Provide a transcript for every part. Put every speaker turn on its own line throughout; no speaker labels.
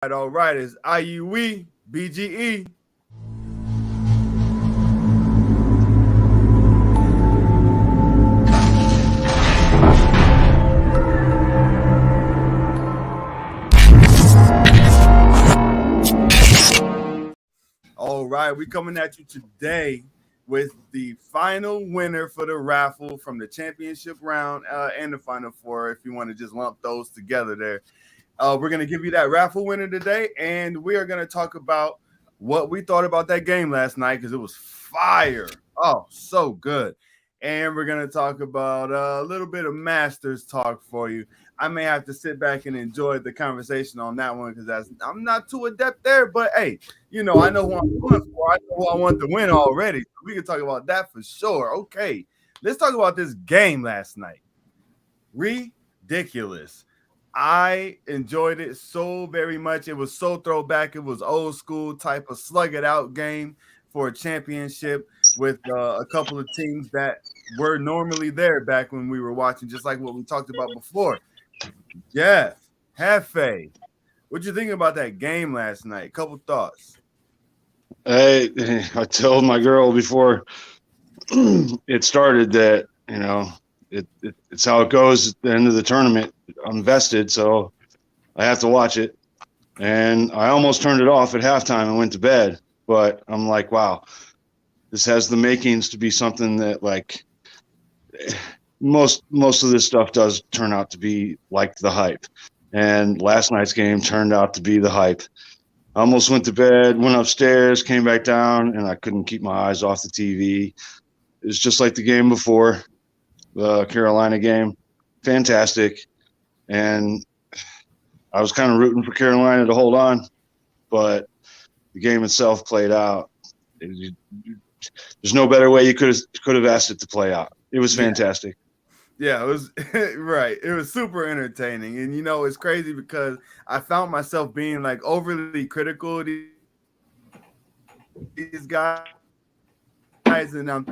All right. It's IUE, BGE. All right. We're coming at you today with the final winner for the raffle from the championship round and the final four, if you want to just lump those together there. We're going to give you that raffle winner today, and we are going to talk about what we thought about that game last night because it was fire. Oh, so good. And we're going to talk about a little bit of Masters talk for you. I may have to sit back and enjoy the conversation on that one because I'm not too adept there. But hey, I know who I'm going for. I know who I want to win already. So we can talk about that for sure. Okay, let's talk about this game last night. Ridiculous. I enjoyed it so very much. It was so throwback. It was old school type of slug it out game for a championship with a couple of teams that were normally there back when we were watching, just like what we talked about before. Jeff, Hefe, what you think about that game last night? Couple thoughts.
I told my girl before it started that it's how it goes at the end of the tournament. I'm vested, so I have to watch it. And I almost turned it off at halftime and went to bed. But I'm like, wow, this has the makings to be something that most of this stuff does turn out to be like the hype. And last night's game turned out to be the hype. I almost went to bed, went upstairs, came back down, and I couldn't keep my eyes off the TV. It was just like the game before, the Carolina game. Fantastic. And I was kind of rooting for Carolina to hold on, but the game itself played out. There's no better way you could have asked it to play out. It was fantastic.
Yeah, it was right. It was super entertaining. And it's crazy because I found myself being like overly critical of these guys, and I'm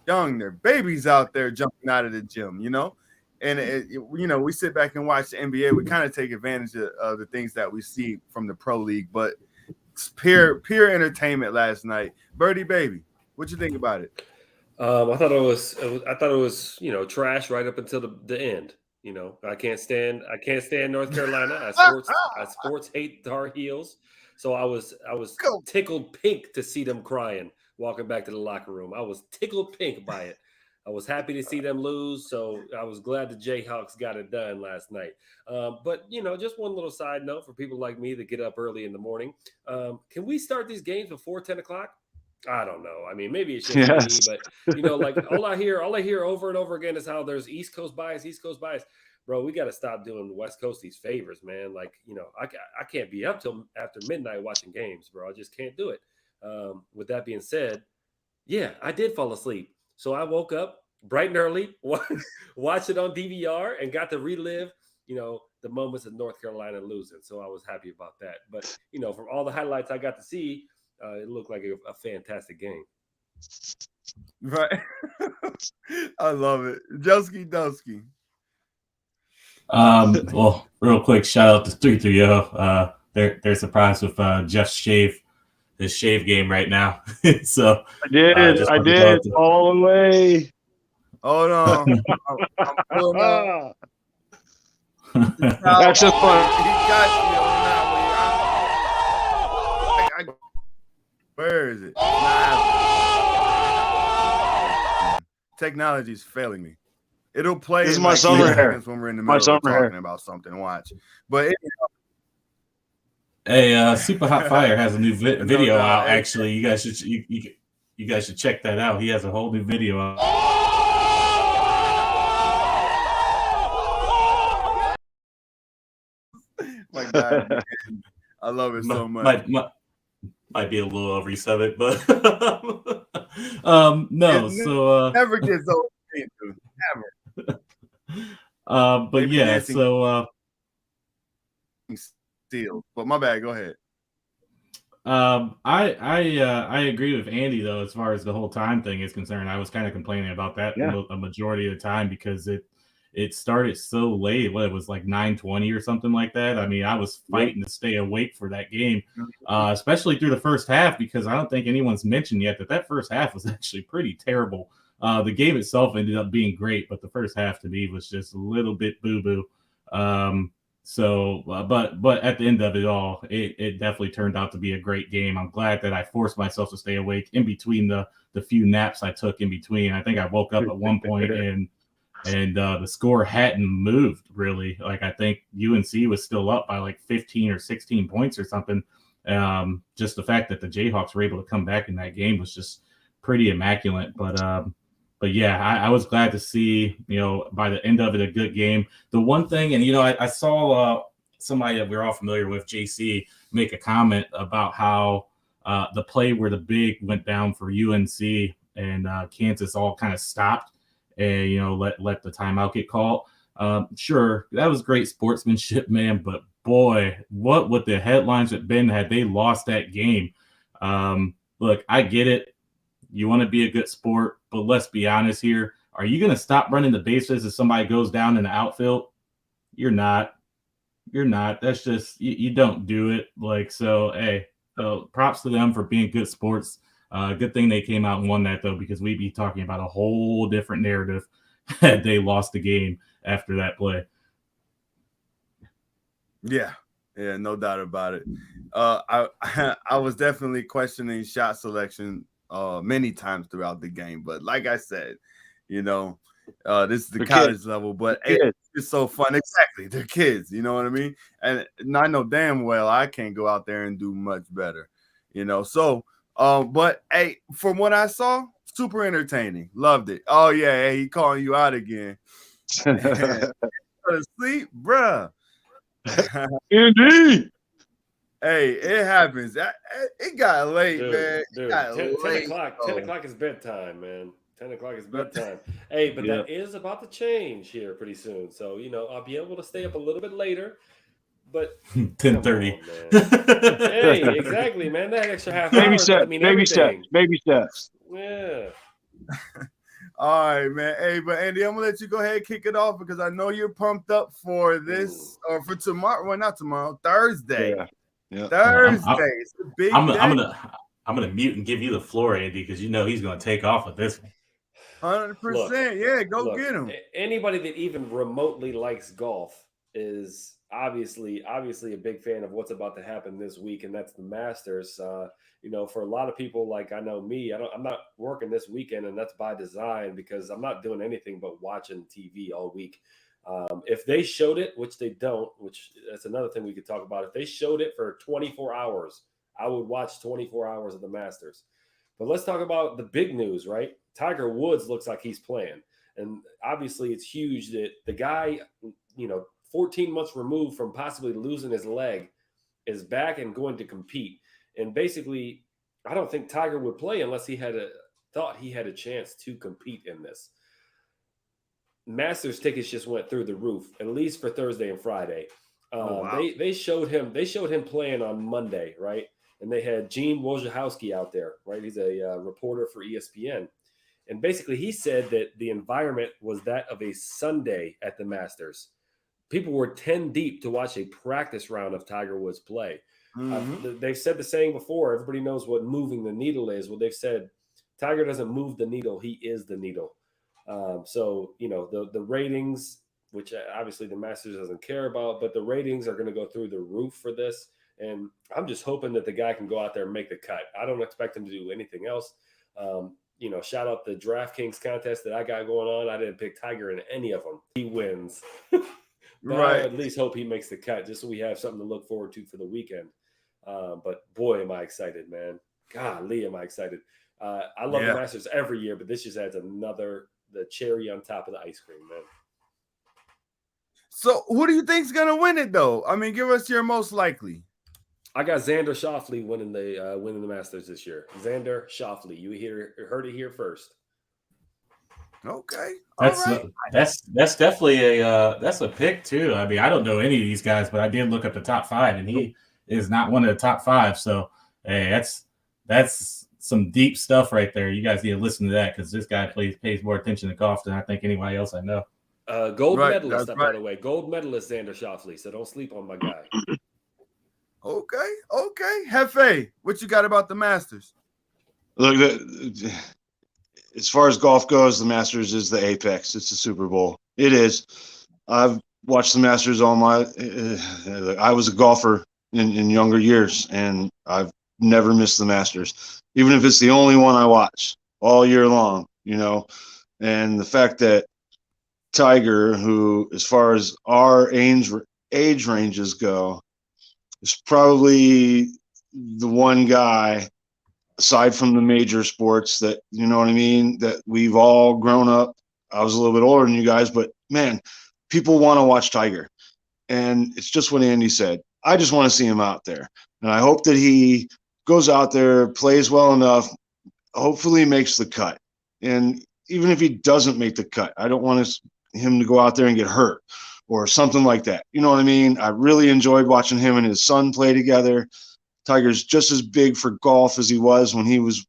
young, they're babies out there jumping out of the gym, And we sit back and watch the NBA. We kind of take advantage of the things that we see from the pro league, but it's pure entertainment last night. Birdie baby, what you think about it?
I thought it was trash right up until the end. I can't stand North Carolina. I sports hate Tar Heels. So I was tickled pink to see them crying walking back to the locker room. I was tickled pink by it. I was happy to see them lose, so I was glad the Jayhawks got it done last night. But just one little side note for people like me that get up early in the morning. Can we start these games before 10 o'clock? I don't know. I mean, maybe it's just me, but like all I hear over and over again is how there's East Coast bias. Bro, we got to stop doing West Coast these favors, man. Like, I can't be up till after midnight watching games, bro. I just can't do it. With that being said, yeah, I did fall asleep. So I woke up bright and early, watched it on DVR, and got to relive, the moments of North Carolina losing. So I was happy about that. But, from all the highlights I got to see, it looked like a fantastic game.
Right. I love it. Dusky.
Well, real quick, shout out to 330. They're surprised with Jeff's his shave game right now. So
I did all the way.
Oh no. I'm pulling up.
That's just fun.
He got me on that way. Where is it? Technology is failing me. It'll play.
This is my summer hair
when we're in the middle of talking about something. Watch, but
hey, Super Hot Fire has a new video out. Actually, you guys should check that out. He has a whole new video out.
My God, I love it so much.
Might be a little overuse it, but no. So
never gets old. Never.
But
Maybe
yeah, so
steal. But my bad. Go ahead.
I agree with Andy though as far as the whole time thing is concerned. I was kind of complaining about that a majority of the time because it started so late. What, it was like 9:20 or something like that. I mean, I was fighting to stay awake for that game, especially through the first half, because I don't think anyone's mentioned yet that first half was actually pretty terrible. The game itself ended up being great, but the first half to me was just a little bit boo-boo. But at the end of it all, it definitely turned out to be a great game. I'm glad that I forced myself to stay awake in between the few naps I took in between. I think I woke up at one point and the score hadn't moved really. Like, I think UNC was still up by like 15 or 16 points or something. Just the fact that the Jayhawks were able to come back in that game was just pretty immaculate. But yeah, I was glad to see, by the end of it, a good game. The one thing, and I saw somebody that we're all familiar with, JC, make a comment about how the play where the big went down for UNC and Kansas all kind of stopped and let the timeout get called. Sure, that was great sportsmanship, man. But boy, what would the headlines have been had they lost that game? Look, I get it. You want to be a good sport, but let's be honest here. Are you going to stop running the bases if somebody goes down in the outfield? You're not. That's just, you don't do it. So props to them for being good sports. Good thing they came out and won that, though, because we'd be talking about a whole different narrative had they lost the game after that play.
Yeah, no doubt about it. I was definitely questioning shot selection many times throughout the game, but like I said, this is the college kids. Level, but it's so fun. Exactly, they're kids, you know what I mean? And I know damn well I can't go out there and do much better, So, but hey, from what I saw, super entertaining. Loved it. Oh yeah, hey, he calling you out again. Sleep, bruh.
Indeed.
Hey, it happens. It got late, man.
Dude, 10 o'clock is bedtime, man. 10 o'clock is bedtime. Hey, but that is about to change here pretty soon. So, I'll be able to stay up a little bit later. But
10:30.
Hey, exactly, man. That extra half
baby
hour.
Steps, baby steps.
Yeah.
All right, man. Hey, but Andy, I'm gonna let you go ahead and kick it off because I know you're pumped up for this or for tomorrow. Well, not tomorrow, Thursday.
Yeah.
Thursday. It's a big
I'm
day.
gonna mute and give you the floor, Andy, because he's gonna take off with this one.
100%. Yeah, go get him.
Anybody that even remotely likes golf is obviously a big fan of what's about to happen this week, and that's the Masters. For a lot of people, like I know me, I'm not working this weekend, and that's by design because I'm not doing anything but watching TV all week. If they showed it, which they don't, which that's another thing we could talk about. If they showed it for 24 hours, I would watch 24 hours of the Masters. But let's talk about the big news, right? Tiger Woods looks like he's playing. And obviously it's huge that the guy, 14 months removed from possibly losing his leg, is back and going to compete. And basically, I don't think Tiger would play unless he thought he had a chance to compete in this. Masters tickets just went through the roof, at least for Thursday and Friday.
Wow.
They showed him playing on Monday, right? And they had Gene Wojciechowski out there, right? He's a reporter for ESPN. And basically he said that the environment was that of a Sunday at the Masters. People were 10 deep to watch a practice round of Tiger Woods play. Mm-hmm. They've said the saying before, everybody knows what moving the needle is. Well, they've said Tiger doesn't move the needle, he is the needle. So, the ratings, which obviously the Masters doesn't care about, but the ratings are going to go through the roof for this. And I'm just hoping that the guy can go out there and make the cut. I don't expect him to do anything else. Shout out the DraftKings contest that I got going on. I didn't pick Tiger in any of them. He wins. But
right.
I at least hope he makes the cut just so we have something to look forward to for the weekend. But boy, am I excited, man. Golly, am I excited. I love the Masters every year, but this just adds the cherry on top of the ice cream, man.
So who do you think's going to win it, though? I mean, give us your most likely.
I got Xander Schauffele winning the Masters this year. Xander Schauffele. You heard it here first.
Okay.
That's definitely that's a pick too. I mean, I don't know any of these guys, but I did look up the top 5, and he is not one of the top 5. So hey, that's some deep stuff right there. You guys need to listen to that because this guy pays more attention to golf than I think anybody else I know.
Gold
Right,
medalist,
that's
by
right.
the way. Gold medalist Xander Schauffele. So don't sleep on my guy.
Okay. Hefe, what you got about the Masters?
Look, as far as golf goes, the Masters is the apex. It's the Super Bowl. It is. I've watched the Masters all my. I was a golfer in younger years, and I've never missed the Masters, even if it's the only one I watch all year long. And the fact that Tiger, who, as far as our age ranges go, is probably the one guy aside from the major sports that, you know what I mean, that we've all grown up. I was a little bit older than you guys, but man, people want to watch Tiger. And it's just what Andy said. I just want to see him out there. And I hope that he goes out there, plays well enough, hopefully makes the cut. And even if he doesn't make the cut, I don't want him to go out there and get hurt or something like that. You know what I mean? I really enjoyed watching him and his son play together. Tiger's just as big for golf as he was when he was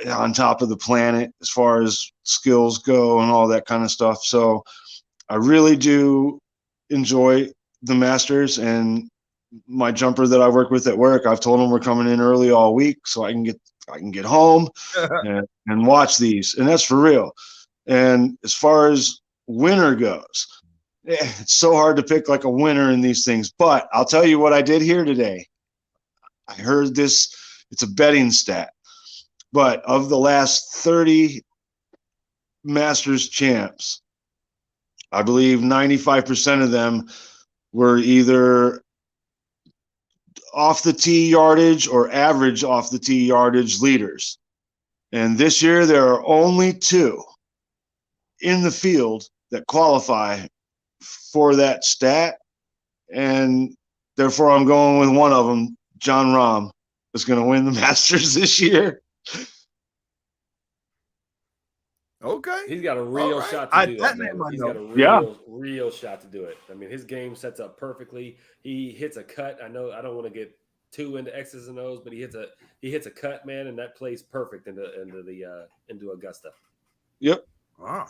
on top of the planet as far as skills go and all that kind of stuff. So I really do enjoy the Masters, and my jumper that I work with at work, I've told him we're coming in early all week so I can get home and watch these, and that's for real. And as far as winner goes, it's so hard to pick like a winner in these things, but I'll tell you what I did here today. I heard this, it's a betting stat, but of the last 30 Masters champs, I believe 95% of them were either off the tee yardage or average off the tee yardage leaders. And this year there are only 2 in the field that qualify for that stat. And therefore I'm going with one of them. Jon Rahm is going to win the Masters this year.
Okay.
He's got a real shot to do that, man. He's got a real shot to do it. I mean, his game sets up perfectly. He hits a cut. I know I don't want to get too into X's and O's, but he hits a cut, man, and that plays perfect into Augusta.
Yep.
Wow.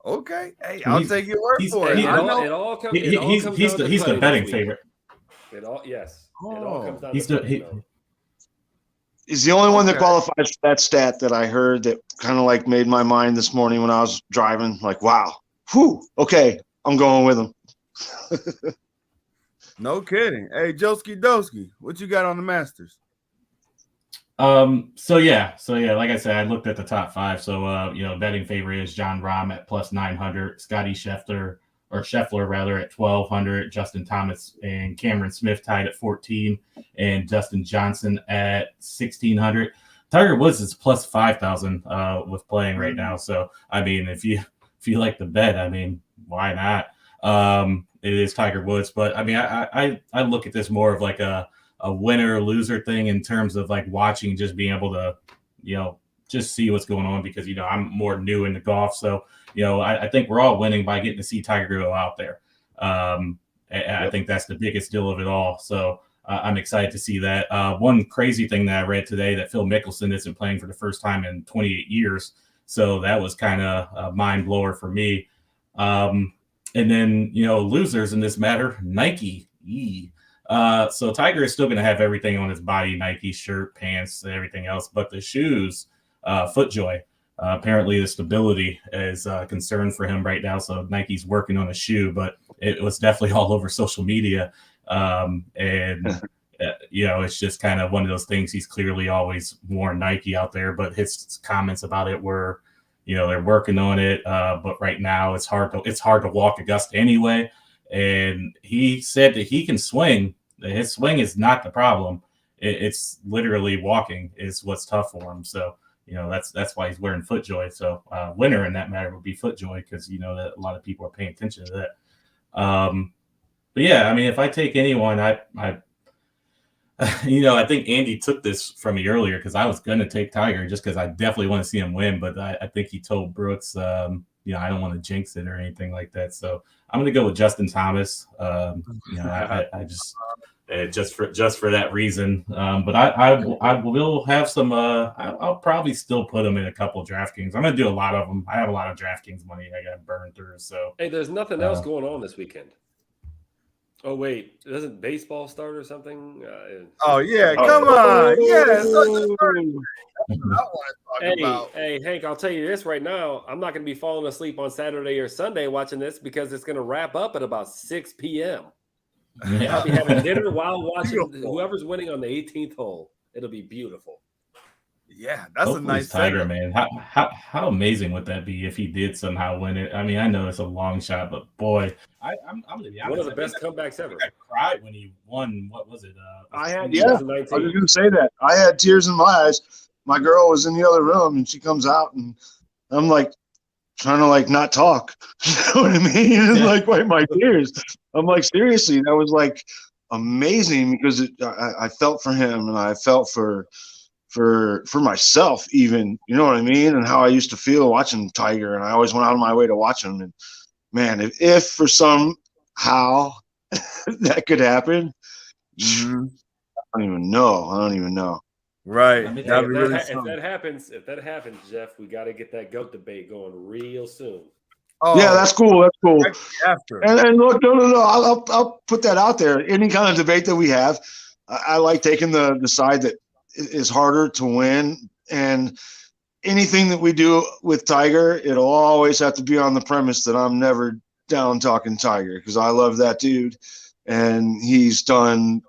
Okay. Hey, I'll take your word for it.
He's the betting favorite.
It all comes down
he's
to
He's the only one that qualifies for that stat that I heard that kind of like made my mind this morning when I was driving. Like, wow, whew, okay, I'm going with him.
No kidding. Hey, Joski Doski, what you got on the Masters?
So yeah, like I said, I looked at the top 5. So betting favorite is Jon Rahm at plus 900, Scotty Scheffler at 1,200, Justin Thomas and Cameron Smith tied at 14, and Dustin Johnson at 1,600. Tiger Woods is plus 5,000 with playing right now. So I mean, if you like the bet, I mean, why not? It is Tiger Woods, but I mean, I look at this more of like a winner or loser thing in terms of like watching, just being able to, just see what's going on, because, I'm more new into golf. So, I think we're all winning by getting to see Tiger go out there. I think that's the biggest deal of it all. So I'm excited to see that. One crazy thing that I read today, that Phil Mickelson isn't playing for the first time in 28 years. So that was kind of a mind blower for me. And then, losers in this matter, Nike. So Tiger is still going to have everything on his body, Nike shirt, pants, everything else, but the shoes, FootJoy. Apparently the stability is a concern for him right now. So Nike's working on a shoe, but it was definitely all over social media. It's just kind of one of those things. He's clearly always worn Nike out there, but his comments about it were, they're working on it. But right now it's hard to walk Augusta anyway. And he said that he can swing. His swing is not the problem. It's literally walking is what's tough for him. So, that's why he's wearing FootJoy. So winner in that matter would be FootJoy, because that a lot of people are paying attention to that. But yeah, I mean, if I take anyone, I think Andy took this from me earlier, because I was going to take Tiger just because I definitely want to see him win. But I think he told Brooks, I don't want to jinx it or anything like that. So I'm going to go with Justin Thomas. just for that reason. But I will have some. I'll probably still put them in a couple of DraftKings. I'm gonna do a lot of them. I have a lot of DraftKings money I got burned through. So
hey, there's nothing else going on this weekend. Oh wait, doesn't baseball start or something?
Oh yeah, come on, yeah.
Hey, Hank, I'll tell you this right now. I'm not going to be falling asleep on Saturday or Sunday watching this because it's going to wrap up at about 6 p.m. I'll be having dinner while watching whoever's winning on the 18th hole. It'll be beautiful.
Yeah, that's
hopefully
a nice
Tiger,
setup.
man. How amazing would that be if he did somehow win it? I mean, I know it's a long shot, but boy, I'm gonna be honest.
One of the best comebacks ever.
I cried when he won. What was it?
I had,
2019.
I was going to say that. I had tears in my eyes. My girl was in the other room, and she comes out, and I'm like trying to like not talk. You know what I mean? And like wipe my tears. I'm like, seriously, that was like amazing because I felt for him, and I felt for myself even, you know what I mean, and how I used to feel watching Tiger, and I always went out of my way to watch him. And man, if for somehow that could happen, I don't even know.
Right.
If that happens, Jeff, we got to get that GOAT debate going real soon.
Oh, yeah, that's cool. After. And look, no. I'll put that out there. Any kind of debate that we have, I like taking the side that is harder to win. And anything that we do with Tiger, it'll always have to be on the premise that I'm never down talking Tiger, because I love that dude, and he's done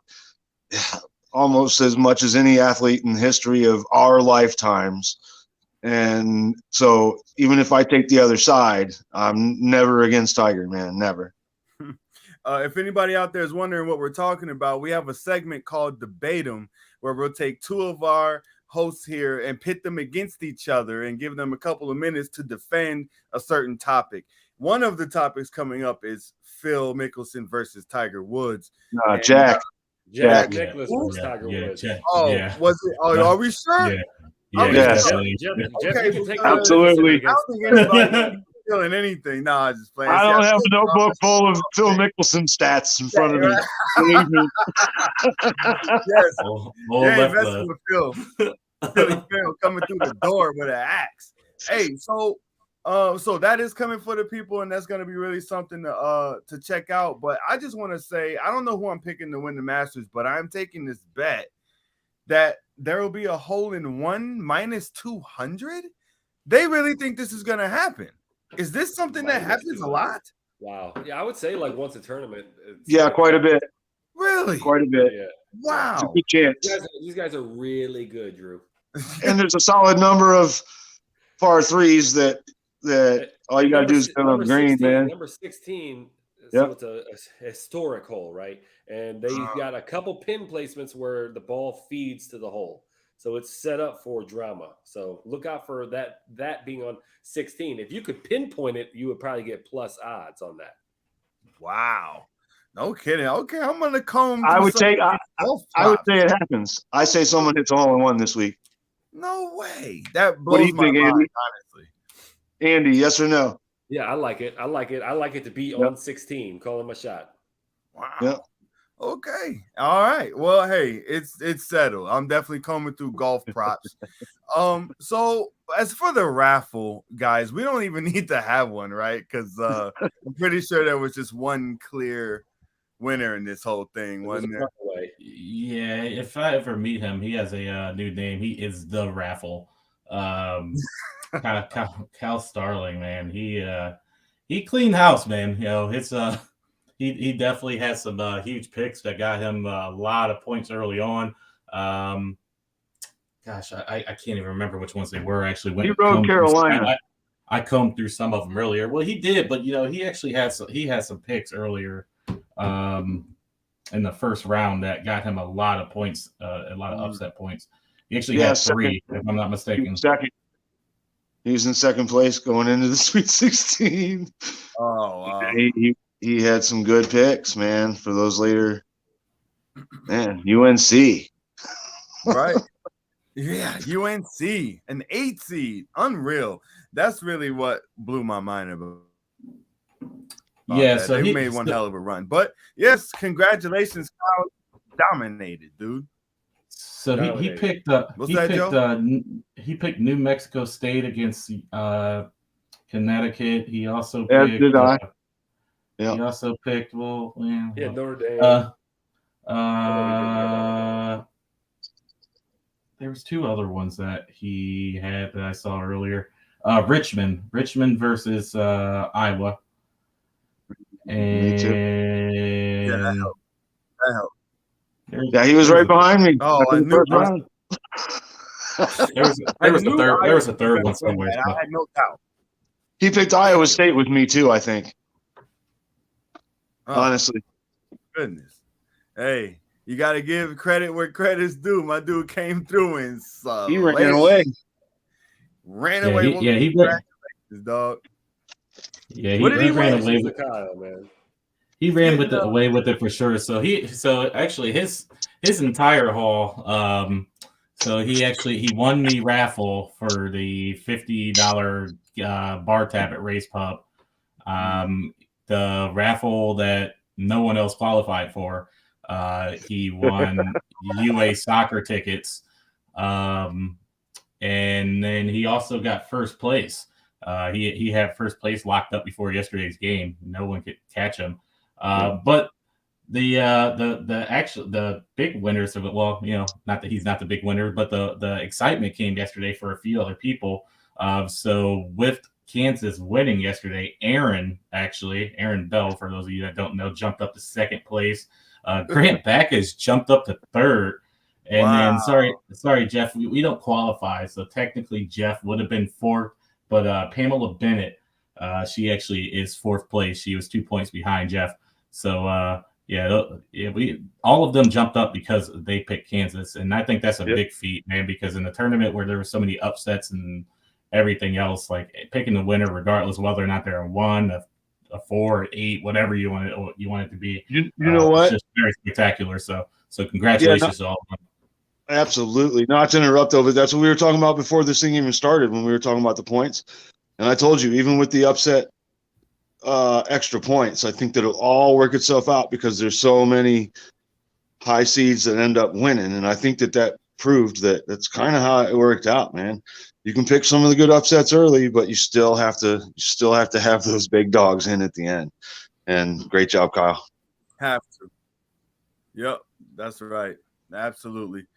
almost as much as any athlete in the history of our lifetimes. And so even if I take the other side, I'm never against Tiger, man, never.
If anybody out there is wondering what we're talking about, we have a segment called Debate 'em, where we'll take two of our hosts here and pit them against each other and give them a couple of minutes to defend a certain topic. One of the topics coming up is Phil Mickelson versus Tiger Woods.
Jack
Nicklaus versus Tiger Woods.
Was it? Oh, are we sure?
Jeff,
absolutely.
I don't think anybody feeling anything. No, I just playing.
I don't have a notebook full of Phil Mickelson stats in front of me. Believe me.
Yes. That's with Phil. Phil coming through the door with an axe. Hey, so that is coming for the people, and that's going to be really something to check out. But I just want to say, I don't know who I'm picking to win the Masters, but I'm taking this bet that there will be a hole-in-one minus 200. They really think this is going to happen. Is this something that happens a lot?
Wow. Yeah, I would say like once a tournament.
Yeah, quite a bit.
Really?
Quite a bit.
Yeah.
Wow.
It's a good chance.
These guys are really good, Drew.
And there's a solid number of par threes that all you got to do is get on the green, man.
Number 16, so it's a historic hole, right? And they've got a couple pin placements where the ball feeds to the hole. So it's set up for drama. So look out for that being on 16. If you could pinpoint it, you would probably get plus odds on that.
Wow. No kidding. Okay, I'm going to come.
I would say it happens. I say someone hits a hole-in-one this week.
No way. That blows my mind,
Andy?
honestly.
Andy, yes or no?
Yeah, I like it. I like it to be on 16. Call him a shot.
Wow. Yep. Okay. All right. Well, hey, it's settled. I'm definitely coming through golf props. So as for the raffle, guys, we don't even need to have one, right? Because I'm pretty sure there was just one clear winner in this whole thing, wasn't there?
Yeah, if I ever meet him, he has a new name. He is the raffle. Cal Starling, man. He cleaned house, man. You know, it's he definitely has some huge picks that got him a lot of points early on. Gosh, I can't even remember which ones they were actually.
He rode Carolina.
I combed through some of them earlier. Well, he did, but you know, he actually had some picks earlier in the first round that got him a lot of points, a lot of upset points. He actually had three, if I'm not mistaken.
He was in second place going into the Sweet 16.
Oh, wow.
He had some good picks, man, for those later. Man, UNC.
Right. Yeah, UNC, an 8 seed. Unreal. That's really what blew my mind about.
Yeah,
that. So he made one hell of a run. But yes, congratulations, Kyle. dominated, dude.
So he picked he picked New Mexico State against Connecticut. He also picked.
Did I?
Yeah. He also picked.
Notre Dame.
There was two other ones that he had that I saw earlier. Richmond versus Iowa. And
me too.
Yeah, that helped.
Yeah, he was right behind me.
Oh, I knew.
There was a third one somewhere.
I had no doubt.
He picked Iowa State with me too, I think. Honestly.
Goodness. Hey, you got to give credit where credit's due. My dude came through and
he ran away.
He ran, dog.
Yeah, he ran away with
Kyle, man.
He ran away with it for sure. So actually his entire haul. So he won the raffle for the $50 bar tab at Race Pub. The raffle that no one else qualified for. He won UA soccer tickets. And then he also got first place. He had first place locked up before yesterday's game. No one could catch him. But the big winners of it, well, not that he's not the big winner, but the excitement came yesterday for a few other people. So with Kansas winning yesterday, Aaron Bell, for those of you that don't know, jumped up to second place. Grant Backus jumped up to third. And then sorry, Jeff, we don't qualify. So technically Jeff would have been fourth, but Pamela Bennett, she actually is fourth place. She was 2 points behind Jeff. So we all of them jumped up because they picked Kansas, and I think that's a big feat, man. Because in the tournament where there were so many upsets and everything else, like picking the winner, regardless of whether or not they're a 1, a 4, 8, whatever you want it to be.
You know what?
It's just very spectacular. So congratulations to all of them.
Absolutely. Not to interrupt, though, but that's what we were talking about before this thing even started, when we were talking about the points. And I told you, even with the upset extra points, I think that it'll all work itself out because there's so many high seeds that end up winning. And I think that proved that that's kind of how it worked out, man. You can pick some of the good upsets early, but you still have to have those big dogs in at the end. And great job, Kyle.
Have to. Yep, that's right. Absolutely.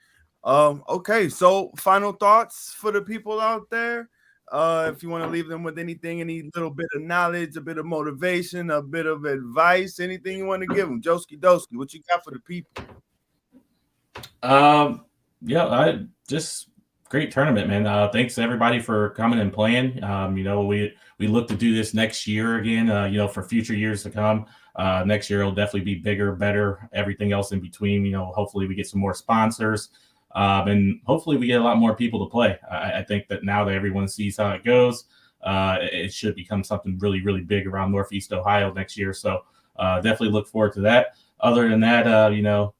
Okay, so final thoughts for the people out there. If you want to leave them with anything, any little bit of knowledge, a bit of motivation, a bit of advice, anything you want to give them, Joski Doski, what you got for the people?
Just great tournament, man. Thanks everybody for coming and playing. We look to do this next year again, for future years to come. Next year will definitely be bigger, better, everything else in between. Hopefully we get some more sponsors. And hopefully we get a lot more people to play. I think that now that everyone sees how it goes, it should become something really, really big around Northeast Ohio next year. So definitely look forward to that. Other than that,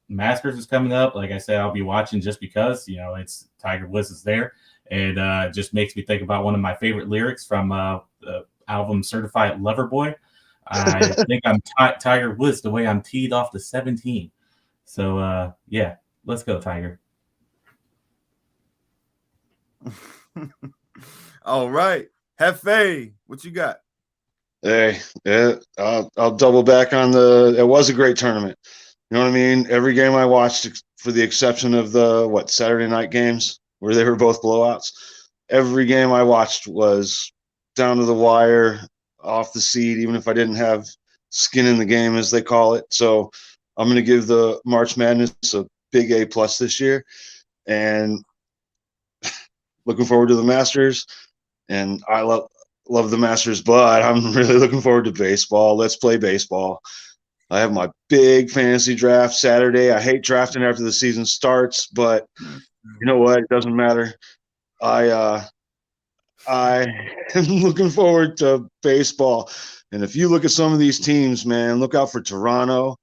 Masters is coming up. Like I said, I'll be watching just because, it's Tiger Woods is there. And it just makes me think about one of my favorite lyrics from the album Certified Lover Boy. I think I'm Tiger Woods the way I'm teed off the 17. So, let's go, Tiger.
All right. Hefe, what you got?
Hey, I'll double back on it was a great tournament. You know what I mean? Every game I watched, for the exception of the Saturday night games where they were both blowouts, every game I watched was down to the wire, off the seat, even if I didn't have skin in the game, as they call it. So I'm going to give the March Madness a big A+ this year, and looking forward to the Masters. And I love the Masters, but I'm really looking forward to baseball. Let's play baseball. I have my big fantasy draft Saturday. I hate drafting after the season starts, but you know what? It doesn't matter. I am looking forward to baseball. And if you look at some of these teams, man, look out for Toronto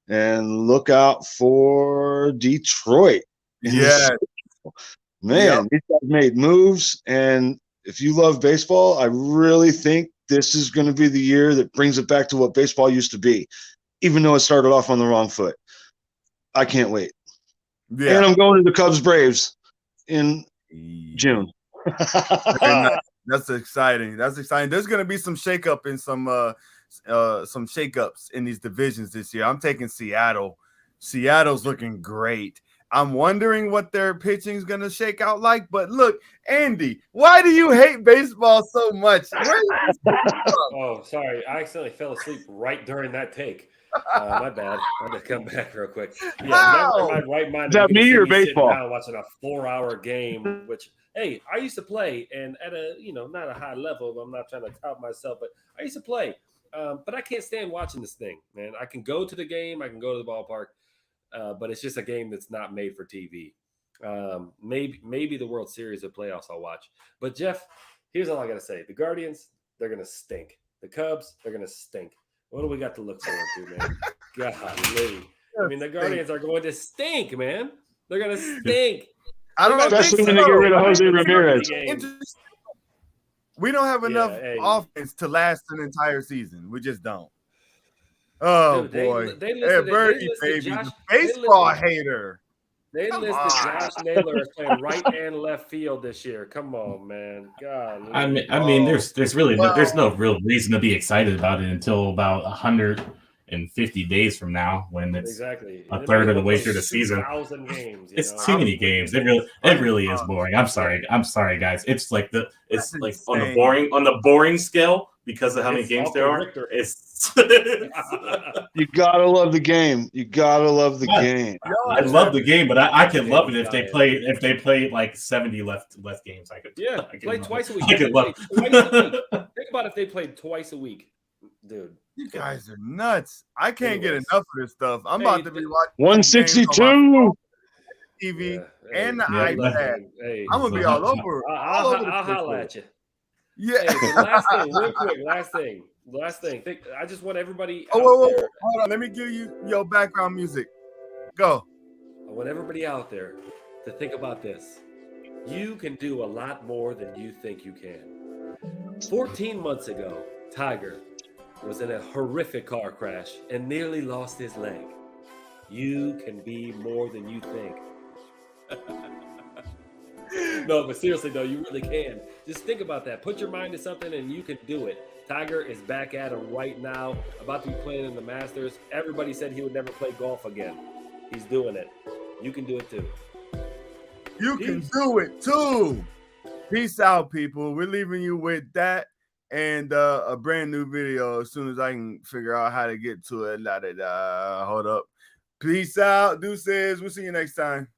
and look out for Detroit.
Yeah.
Man, these guys made moves. And if you love baseball, I really think this is going to be the year that brings it back to what baseball used to be, even though it started off on the wrong foot. I can't wait.
Yeah.
And I'm going to the Cubs Braves in June.
That's exciting. That's exciting. There's going to be some shakeup in some shakeups in these divisions this year. I'm taking Seattle. Seattle's looking great. I'm wondering what their pitching is going to shake out like. But look, Andy, why do you hate baseball so much?
Oh, sorry. I accidentally fell asleep right during that take. My bad. I had to come back real quick. Yeah, never in my right mind.
Is that me or
sitting
baseball?
down watching a 4-hour game, which, hey, I used to play, and at a, not a high level. I'm not trying to tout myself, but I used to play. But I can't stand watching this thing, man. I can go to the game. I can go to the ballpark. But it's just a game that's not made for TV. Maybe the World Series or playoffs I'll watch. But Jeff, here's all I gotta say: the Guardians, they're gonna stink. The Cubs, they're gonna stink. What do we got to look forward to, man? Golly. I mean, the Guardians are going to stink, man. They're gonna stink.
I don't know.
Especially when they get rid of Jose Ramirez.
We don't have enough offense to last an entire season. We just don't. Oh,
dude,
boy.
Birdie,
baby. The baseball hater.
They listed Josh Naylor as playing right and left field this year. Come on, man. God.
I mean, there's really there's no real reason to be excited about it until about 150 days from now, when it's
exactly
a third of the way through the season.
2,000 games.
It's too many games. It really is boring. I'm sorry, guys. It's like on the boring scale, because of how many games there are.
You gotta love the game. You gotta love the game.
I love the game, but I can love it if they play like 70 left games. I could
play twice a week.
I could love.
Think about if they played twice a week, dude.
You guys are nuts. I can't get enough of this stuff. I'm about to be watching
162
TV and the iPad. I'm gonna be all over.
I'll holler at you.
Yeah.
Hey, last thing, real quick. Last thing. I just want everybody.
Hold on. Let me give you your background music. Go.
I want everybody out there to think about this. You can do a lot more than you think you can. 14 months ago, Tiger was in a horrific car crash and nearly lost his leg. You can be more than you think. No, but seriously though, you really can. Just think about that. Put your mind to something and you can do it. Tiger is back at it right now, about to be playing in the Masters. Everybody said he would never play golf again. He's doing it. You can do it too.
You can do it too. Peace out, people. We're leaving you with that and a brand new video as soon as I can figure out how to get to it. Hold up. Peace out. Deuces. We'll see you next time.